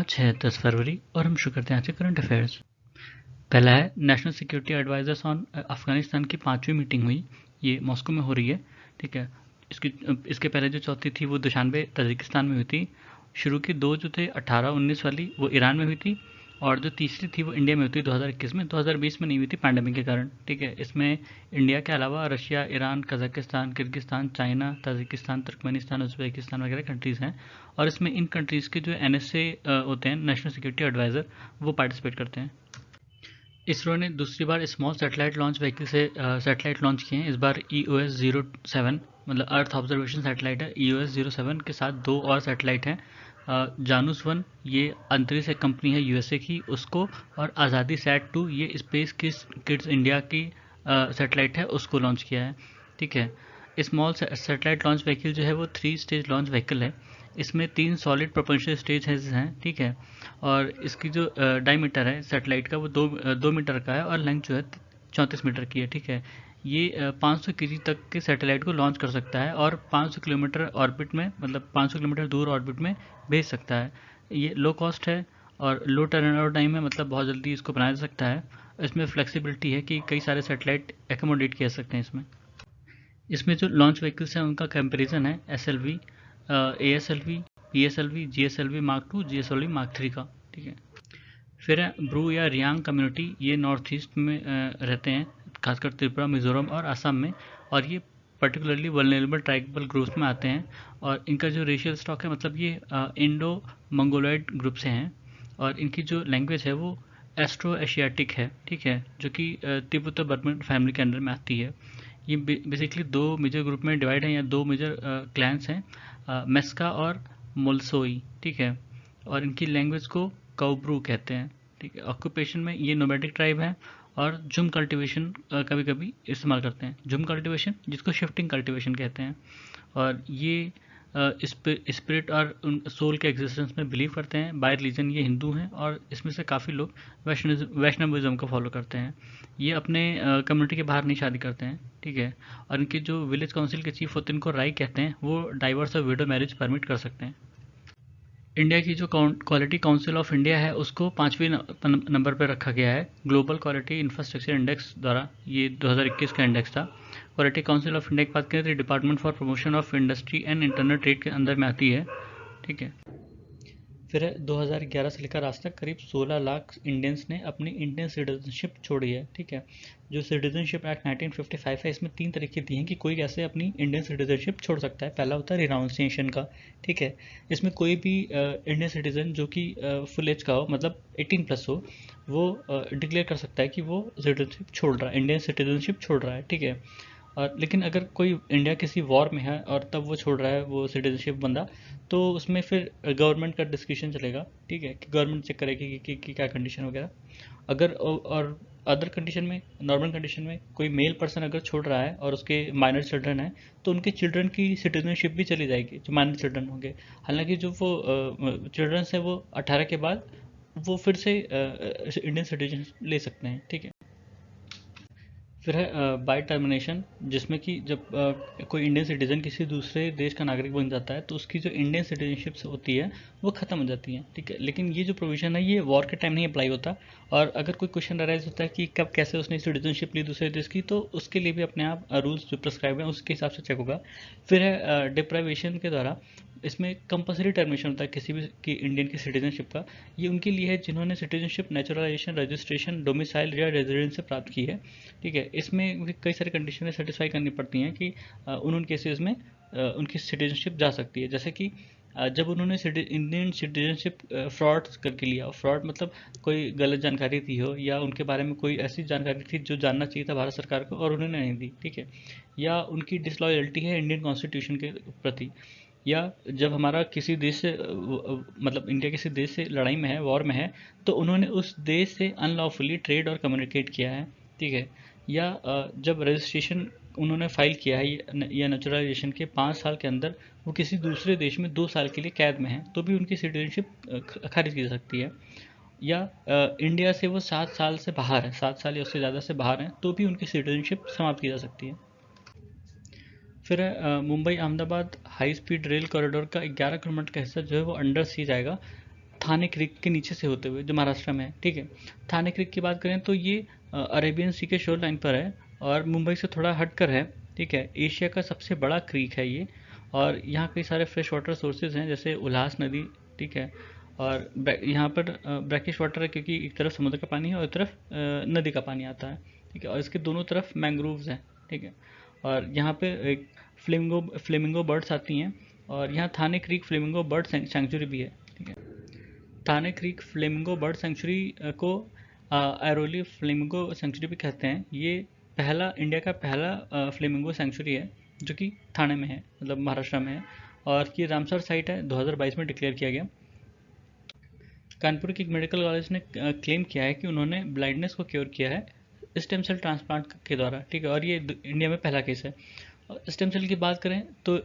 आज है 10 फरवरी और हम शुरू करते हैं आज के करंट अफेयर्स। पहला है national security advisers on Afghanistan की 5वीं मीटिंग हुई, ये मॉस्को में हो रही है। ठीक है, इसके पहले जो चौथी थी वो दुशानबे तजिकिस्तान में हुई थी। शुरू की दो जो थे 18-19 वाली वो ईरान में हुई थी, और जो तीसरी थी वो इंडिया में हुई थी 2021 में। 2020 में नहीं हुई थी पैंडेमिक के कारण। ठीक है, इसमें इंडिया के अलावा Russia, Iran, Kazakhstan, Kyrgyzstan, China, Tajikistan, Turkmenistan, Uzbekistan वगैरह कंट्रीज़ हैं। और इसमें इन कंट्रीज़ के जो NSA होते हैं, नेशनल सिक्योरिटी एडवाइज़र, वो पार्टिसिपेट करते हैं। इसरो ने दूसरी बार स्मॉल सैटेलाइट लॉन्च व्हीकल से सैटेलाइट लॉन्च किए हैं। इस बार EOS-07 मतलब अर्थ ऑब्जर्वेशन सैटेलाइट है। EOS-07 के साथ दो और सैटेलाइट हैं। जानूस 1 ये अंतरिक्ष एक कंपनी है USA की, उसको, और आज़ादी SAT-2 ये स्पेस किड्स इंडिया की सैटेलाइट है, उसको लॉन्च किया है। ठीक है, स्मॉल सैटेलाइट लॉन्च व्हीकल जो है वो 3 स्टेज लॉन्च व्हीकल है। इसमें 3 सॉलिड प्रोपल्शन स्टेज हैं। ठीक है, और इसकी जो डायमीटर है सैटेलाइट का वो 2 मीटर का है, और लेंथ जो है 34 मीटर की है। ठीक है, ये 500 kg तक के सैटेलाइट को लॉन्च कर सकता है, और 500 किलोमीटर ऑर्बिट में, मतलब 500 किलोमीटर दूर ऑर्बिट में भेज सकता है। ये लो कॉस्ट है और लो टर्नओवर टाइम है, मतलब बहुत जल्दी इसको बनाया जा सकता है। इसमें फ्लेक्सिबिलिटी है कि कई सारे सैटेलाइट एकोमोडेट किया सकते हैं इसमें। इसमें जो लॉन्च व्हीकल्स हैं उनका कंपैरिजन है SLV, ASLV, PSLV, GSLV Mark 2, GSLV Mark 3 का। ठीक है, फिर है ब्रू या रियांग कम्युनिटी, ये नॉर्थ ईस्ट में रहते हैं, खासकर त्रिपुरा, मिजोरम और असम में, और ये पर्टिकुलरली वल्नरेबल ट्राइबल ग्रुप्स में आते हैं। और इनका जो रेशियल स्टॉक है, मतलब ये इंडो मंगोलॉइड ग्रुप से हैं, और इनकी जो लैंग्वेज है वो एस्ट्रो एशियाटिक है। ठीक है, जो कि तिब्बत बर्मन फैमिली के अंडर में आती है। ये बेसिकली दो मेजर ग्रुप में डिवाइड है, या दो मेजर क्लैंस हैं, मेस्का और मोल्सोई। ठीक है, और इनकी लैंग्वेज को काउब्रू कहते हैं। ठीक है, ऑक्यूपेशन में ये नोमैडिक ट्राइब है, और झुम कल्टीवेशन कभी कभी इस्तेमाल करते हैं। झुम कल्टीवेशन जिसको शिफ्टिंग कल्टीवेशन कहते हैं, और ये स्पिरिट और सोल के एग्जिस्टेंस में बिलीव करते हैं। बाय रिलीजन ये हिंदू हैं, और इसमें से काफ़ी लोग वैष्णविज्म को फॉलो करते हैं। ये अपने कम्युनिटी के बाहर नहीं शादी करते हैं। ठीक है, और इनके जो विलेज काउंसिल के चीफ होते हैं, इनको राई कहते हैं, वो डाइवर्स और विडो मैरिज परमिट कर सकते हैं। इंडिया की जो क्वालिटी काउंसिल ऑफ इंडिया है उसको 5वें नंबर पर रखा गया है ग्लोबल क्वालिटी इंफ्रास्ट्रक्चर इंडेक्स द्वारा। ये 2021 का इंडेक्स था। क्वालिटी काउंसिल ऑफ इंडिया की बात करें तो department for promotion of industry and internal trade के अंदर में आती है। ठीक है, फिर 2011 से लेकर आज तक करीब 16 लाख इंडियंस ने अपनी इंडियन सिटीजनशिप छोड़ी है। ठीक है, जो सिटीजनशिप एक्ट 1955 है, इसमें 3 तरीके दिए हैं कि कोई कैसे अपनी इंडियन सिटीजनशिप छोड़ सकता है। पहला होता है रिनाउंसिएशन का। ठीक है, इसमें कोई भी इंडियन सिटीजन जो कि फुल एज का हो, मतलब 18+ हो, वो डिक्लेयर कर सकता है कि वो सिटीजनशिप छोड़ रहा है, इंडियन सिटीजनशिप छोड़ रहा है। ठीक है, और लेकिन अगर कोई इंडिया किसी वॉर में है और तब वो छोड़ रहा है वो सिटीजनशिप बंदा, तो उसमें फिर गवर्नमेंट का डिस्कशन चलेगा। ठीक है, कि गवर्नमेंट चेक करेगी कि क्या कंडीशन वगैरह। अगर और अदर कंडीशन में, नॉर्मल कंडीशन में कोई मेल पर्सन अगर छोड़ रहा है और उसके माइनर चिल्ड्रन है, तो उनके चिल्ड्रन की सिटीजनशिप भी चली जाएगी, जो माइनर चिल्ड्रन होंगे। हालांकि जो वो चिल्ड्रंस है वो 18 के बाद वो फिर से इंडियन सिटीजन ले सकते हैं। ठीक है, फिर है बाय टर्मिनेशन, जिसमें कि जब कोई इंडियन सिटीजन किसी दूसरे देश का नागरिक बन जाता है तो उसकी जो इंडियन सिटीजनशिप होती है वो ख़त्म हो जाती है। ठीक है, लेकिन ये जो प्रोविज़न है ये वॉर के टाइम नहीं अप्लाई होता। और अगर कोई क्वेश्चन अराइज होता है कि कब कैसे उसने सिटीजनशिप ली दूसरे देश की, तो उसके लिए भी अपने आप रूल्स जो प्रिस्क्राइब हैं उसके हिसाब से चेक होगा। फिर है डिप्राइवेशन के द्वारा, इसमें कंपलसरी टर्मिनेशन होता है किसी भी की इंडियन की सिटीजनशिप का। ये उनके लिए है जिन्होंने सिटीजनशिप नेचुरलाइजेशन, रजिस्ट्रेशन, डोमिसाइल या रेजिडेंस से प्राप्त की है। ठीक है, इसमें भी कई सारी कंडीशनें सेटिस्फाई करनी पड़ती हैं कि उन केसेस में उनकी सिटीजनशिप जा सकती है। जैसे कि जब उन्होंने इंडियन सिटीजनशिप फ्रॉड करके लिया, फ्रॉड मतलब कोई गलत जानकारी दी हो, या उनके बारे में कोई ऐसी जानकारी थी जो जानना चाहिए था भारत सरकार को और उन्होंने नहीं दी। ठीक है, या उनकी डिसलॉयल्टी है इंडियन कॉन्स्टिट्यूशन के प्रति, या जब हमारा किसी देश से मतलब इंडिया किसी देश से लड़ाई में है, वॉर में है, तो उन्होंने उस देश से अनलॉफुली ट्रेड और कम्युनिकेट किया है। ठीक है, या जब रजिस्ट्रेशन उन्होंने फाइल किया है या नेचुरलाइजेशन के 5 साल के अंदर वो किसी दूसरे देश में 2 साल के लिए कैद में है, तो भी उनकी सिटीजनशिप खारिज की जा सकती है। या इंडिया से वो 7 साल से बाहर है, 7 साल या उससे ज़्यादा से बाहर हैं, तो भी उनकी सिटीजनशिप समाप्त की जा सकती है। फिर Mumbai Ahmedabad high speed rail corridor का 11 किलोमीटर का हिस्सा जो है वो अंडर सी जाएगा। थाने क्रीक के नीचे से होते हुए, जो महाराष्ट्र में है, ठीक है। थाने क्रीक की बात करें तो ये अरेबियन सी के शोर लाइन पर है और मुंबई से थोड़ा हटकर है, ठीक है। एशिया का सबसे बड़ा क्रीक है ये, और यहाँ कई सारे फ्रेश वाटर सोर्सेज हैं जैसे उल्हास नदी, ठीक है। और यहाँ पर ब्रैकिश वाटर है क्योंकि एक तरफ समुद्र का पानी है और एक तरफ नदी का पानी आता है, ठीक है। और इसके दोनों तरफ मैंग्रोव्स हैं, ठीक है। और यहाँ पे एक फ्लेमिंगो बर्ड्स आती हैं, और यहाँ थाने क्रीक फ्लेमिंगो बर्ड सेंचुरी भी है, ठीक है। थाने क्रीक फ्लेमिंगो बर्ड सेंचुरी को एरोली फ्लेमिंगो सेंचुरी भी कहते हैं। ये इंडिया का पहला फ्लेमिंगो सेंचुरी है जो कि थाने में है, मतलब महाराष्ट्र में है, और ये रामसर साइट है, 2022 में डिक्लेयर किया गया। कानपुर के एक मेडिकल कॉलेज ने क्लेम किया है कि उन्होंने ब्लाइंडनेस को क्योर किया है स्टेम सेल ट्रांसप्लांट के द्वारा, ठीक है। और ये इंडिया में पहला केस है। स्टेम सेल की बात करें तो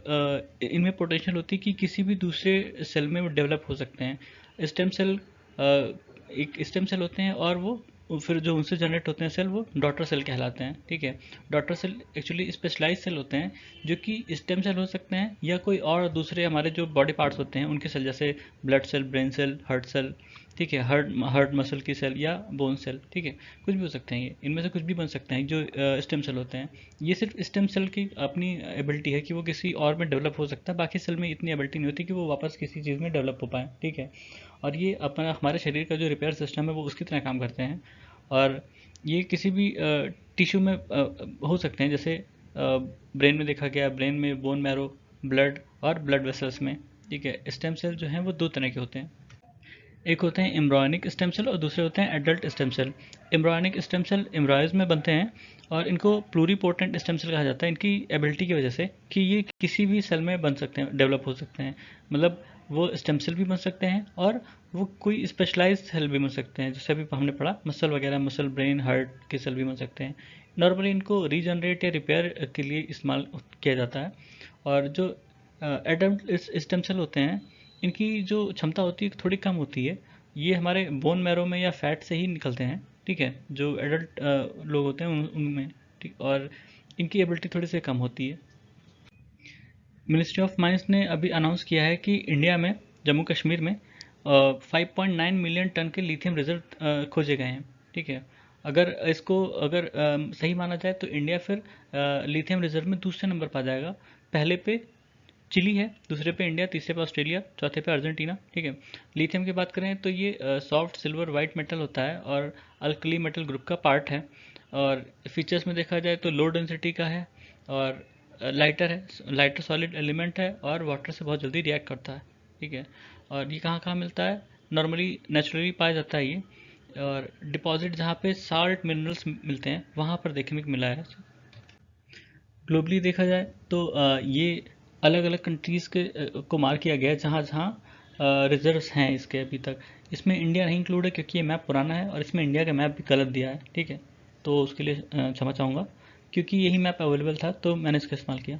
इनमें पोटेंशियल होती है कि किसी भी दूसरे सेल में वो डेवलप हो सकते हैं। स्टेम सेल एक स्टेम सेल होते हैं और वो फिर जो उनसे जनरेट होते हैं सेल वो डॉटर सेल कहलाते हैं, ठीक है। Daughter cell actually specialise cell होते हैं जो कि स्टेम सेल हो सकते हैं या कोई और दूसरे हमारे जो बॉडी पार्ट्स होते हैं उनके सेल, जैसे blood cell, brain cell, heart cell, ठीक है, हार्ट मसल की सेल या बोन सेल, ठीक है। कुछ भी हो सकते हैं, ये इनमें से कुछ भी बन सकते हैं जो स्टेम सेल होते हैं। ये सिर्फ स्टेम सेल की अपनी एबिलिटी है कि वो किसी और में डेवलप हो सकता है, बाकी सेल में इतनी एबिलिटी नहीं होती कि वो वापस किसी चीज़ में डेवलप हो पाए, ठीक है। और ये अपना हमारे शरीर का जो रिपेयर सिस्टम है वो उसकी तरह काम करते हैं, और ये किसी भी टिश्यू में हो सकते हैं, जैसे ब्रेन में देखा गया, ब्रेन में, बोन मैरो, ब्लड और ब्लड वेसल्स में, ठीक है। स्टेम सेल जो हैं वो दो तरह के होते हैं, एक होते हैं एम्ब्रॉयनिक स्टेम सेल और दूसरे होते हैं adult stem cell. Embryonic stem cell embryos में बनते हैं और इनको प्लूरीपोटेंट स्टेम सेल कहा जाता है इनकी एबिलिटी की वजह से कि ये किसी भी सेल में बन सकते हैं, डेवलप हो सकते हैं। मतलब वो स्टेम सेल भी बन सकते हैं और वो कोई स्पेशलाइज सेल भी बन सकते हैं, जैसे अभी हमने पढ़ा मसल वगैरह, मसल, ब्रेन, हार्ट के सेल भी बन सकते हैं। नॉर्मली इनको रीजनरेट या रिपेयर के लिए इस्तेमाल किया जाता है। और जो एडल्ट स्टेम सेल होते हैं इनकी जो क्षमता होती है थोड़ी कम होती है, ये हमारे बोन मैरो में या फैट से ही निकलते हैं, ठीक है, जो एडल्ट लोग होते हैं उनमें, ठीक। और इनकी एबिलिटी थोड़ी सी कम होती है। मिनिस्ट्री ऑफ माइंस ने अभी अनाउंस किया है कि इंडिया में, जम्मू कश्मीर में 5.9 मिलियन टन के लिथियम रिजर्व खोजे गए हैं, ठीक है। अगर सही माना जाए तो इंडिया फिर लिथियम रिजर्व में दूसरे नंबर पर आ जाएगा। पहले पे चिली है, दूसरे पे इंडिया, तीसरे पे ऑस्ट्रेलिया, चौथे पे अर्जेंटीना, ठीक है। लिथियम की बात करें तो ये सॉफ्ट सिल्वर वाइट मेटल होता है और अल्कली मेटल ग्रुप का पार्ट है। और फीचर्स में देखा जाए तो लो डेंसिटी का है और लाइटर है, लाइटर सॉलिड एलिमेंट है और वाटर से बहुत जल्दी रिएक्ट करता है, ठीक है। और ये कहाँ कहाँ मिलता है? नॉर्मली नेचुरली पाया जाता है ये, और डिपॉजिट जहाँ पे साल्ट मिनरल्स मिलते हैं वहाँ पर देखने को मिला है। ग्लोबली देखा जाए तो ये अलग अलग कंट्रीज़ को मार्क किया गया है जहाँ जहाँ रिजर्व्स हैं इसके अभी तक। इसमें इंडिया नहीं इंक्लूड है क्योंकि ये मैप पुराना है और इसमें इंडिया का मैप भी गलत दिया है, ठीक है। तो उसके लिए क्षमा चाहूँगा, क्योंकि यही मैप अवेलेबल था तो मैंने इसका इस्तेमाल किया।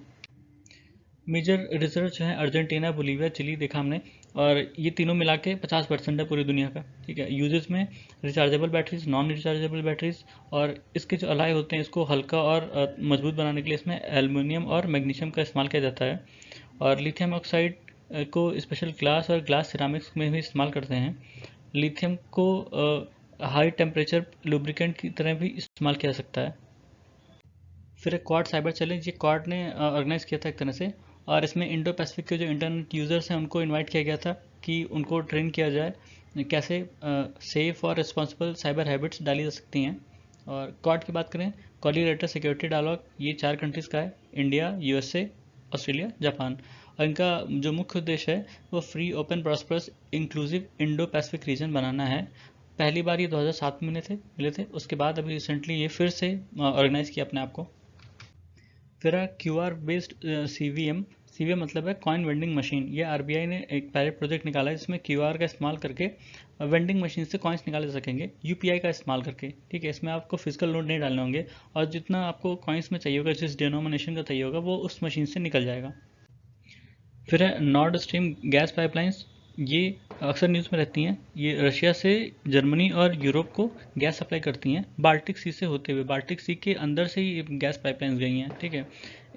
मेजर रिजर्व जो है अर्जेंटीना, बोलीविया, चिली देखा हमने, और ये तीनों मिला के 50% है पूरी दुनिया का, ठीक है। यूजेस में rechargeable batteries, non rechargeable batteries, और इसके जो अलाई होते हैं इसको हल्का और मजबूत बनाने के लिए इसमें एल्युमिनियम और मैग्नीशियम का इस्तेमाल किया जाता है। और लिथियम ऑक्साइड को स्पेशल ग्लास और ग्लास सिरामिक्स में भी इस्तेमाल करते हैं। लिथियम को हाई टेम्परेचर लुब्रिकेंट की तरह भी इस्तेमाल किया जा सकता है। फिर एक क्वाड साइबर चैलेंज, ये क्वाड ने ऑर्गेनाइज़ किया था एक तरह से, और इसमें इंडो पैसिफिक के जो इंटरनेट यूज़र्स हैं उनको इनवाइट किया गया था कि उनको ट्रेन किया जाए कैसे सेफ़ और रिस्पॉन्सिबल साइबर हैबिट्स डाली जा सकती हैं। और क्वाड की बात करें, कोलिलेटर सिक्योरिटी डायलॉग, ये 4 कंट्रीज़ का है, इंडिया, यूएसए, ऑस्ट्रेलिया, जापान। और इनका जो मुख्य उद्देश्य है वो free, open, prosperous, inclusive Indo Pacific region बनाना है। पहली बार ये 2007 में मिले थे, उसके बाद अभी रिसेंटली ये फिर से ऑर्गेनाइज़ किया अपने आप को। फिर है QR बेस्ड CVM। CVM मतलब है कॉइन वेंडिंग मशीन। ये RBI ने एक पायलट प्रोजेक्ट निकाला है जिसमें QR का इस्तेमाल करके वेंडिंग मशीन से कॉइन्स निकाले जा सकेंगे UPI का इस्तेमाल करके, ठीक है। इसमें आपको फिजिकल नोट नहीं डालने होंगे और जितना आपको कॉइन्स में चाहिए होगा, जिस डिनोमिनेशन का चाहिए होगा, वो उस मशीन से निकल जाएगा। फिर है नॉर्ड स्ट्रीम गैस पाइपलाइंस। ये अक्सर न्यूज़ में रहती हैं। ये रशिया से जर्मनी और यूरोप को गैस सप्लाई करती हैं, बाल्टिक सी से होते हुए। बाल्टिक सी के अंदर से ही गैस पाइपलाइंस गई हैं, ठीक है।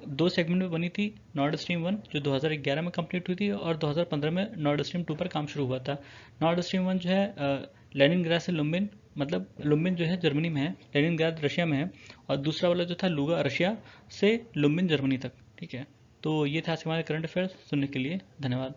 दो सेगमेंट में बनी थी, नॉर्ड स्ट्रीम 1 जो 2011 में कंप्लीट हुई थी और 2015 में नॉर्ड स्ट्रीम 2 पर काम शुरू हुआ था। नॉर्ड स्ट्रीम 1 जो है लेनिनग्राड से लुम्बिन, मतलब लुम्बिन जो है जर्मनी में है, लेनिनग्राद रशिया में है, और दूसरा वाला जो था लुगा रशिया से लुम्बिन जर्मनी तक। ठीक है, तो ये था आज के हमारे करंट अफेयर्स। सुनने के लिए धन्यवाद।